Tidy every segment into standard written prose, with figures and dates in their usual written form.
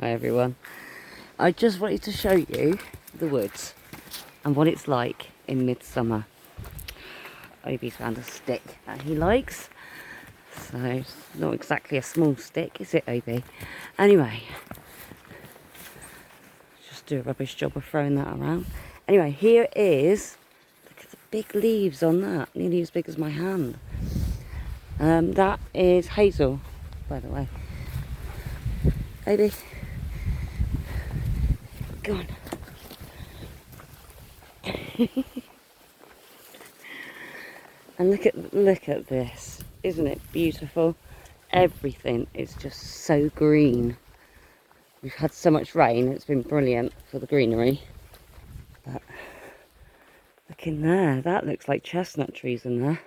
Hi everyone. I just wanted to show you the woods and what it's like in midsummer. Obi's found a stick that he likes. So it's not exactly a small stick, is it, Obi? Anyway, just do a rubbish job of throwing that around. Anyway, here is, look at the big leaves on that, nearly as big as my hand. That is hazel, by the way. Obi, go on. And look at this. Isn't it beautiful? Everything is just so green. We've had so much rain, it's been brilliant for the greenery. But look in there, that looks like chestnut trees in there.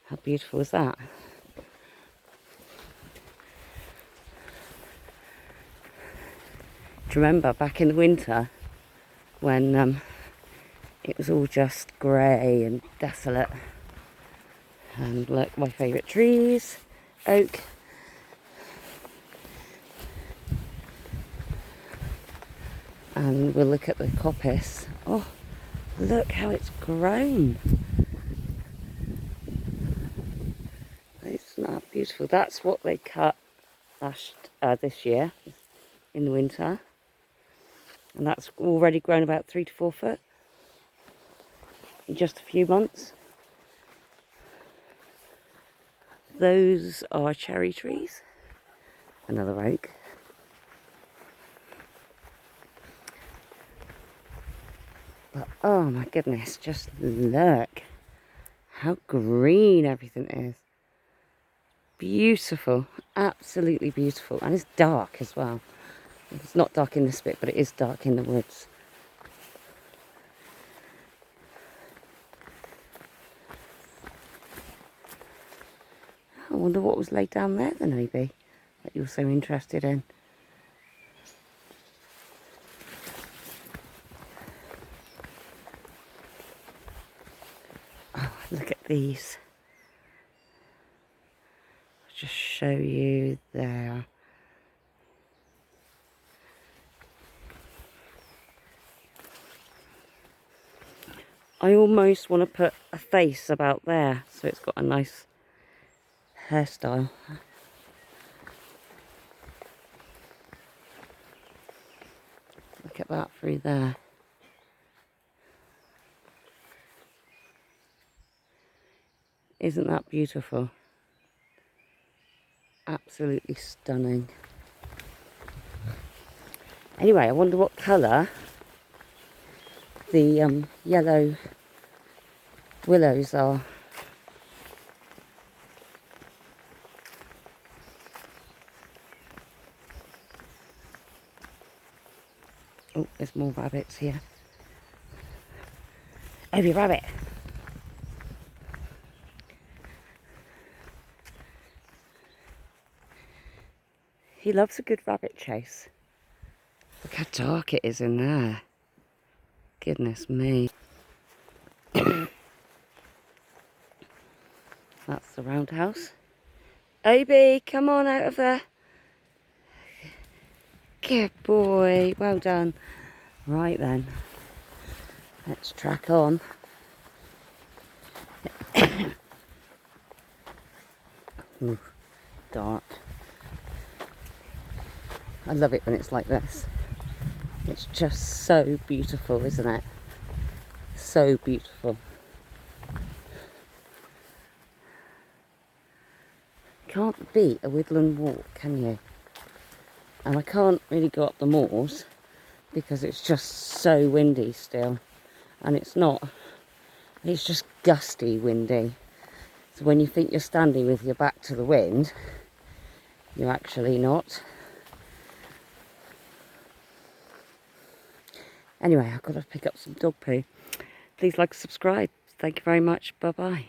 How beautiful is that? Do you remember back in the winter when it was all just grey and desolate? And look, my favourite trees, oak. And we'll look at the coppice. Oh, look how it's grown. Isn't that beautiful? That's what they cut this year in the winter. And that's already grown about 3 to 4 foot in just a few months. Those are cherry trees. Another oak. But oh my goodness, just look how green everything is. Beautiful, absolutely beautiful. And it's dark as well. It's not dark in this bit, but it is dark in the woods. I wonder what was laid down there then, maybe, that you were so interested in. Oh, look at these. I'll just show you there. I almost want to put a face about there, so it's got a nice hairstyle. Look at that through there. Isn't that beautiful? Absolutely stunning. Anyway, I wonder what colour the yellow willows are. Oh, there's more rabbits here. Every rabbit. He loves a good rabbit chase. Look how dark it is in there. Goodness me. That's the roundhouse. Obi, come on out of there. Good boy. Well done. Right then. Let's track on. Ooh, dark. I love it when it's like this. It's just so beautiful, isn't it? So beautiful. Can't beat a woodland walk, can you? And I can't really go up the moors because it's just so windy still. And it's just gusty windy. So when you think you're standing with your back to the wind, you're actually not. Anyway, I've got to pick up some dog poo. Please like, subscribe. Thank you very much. Bye-bye.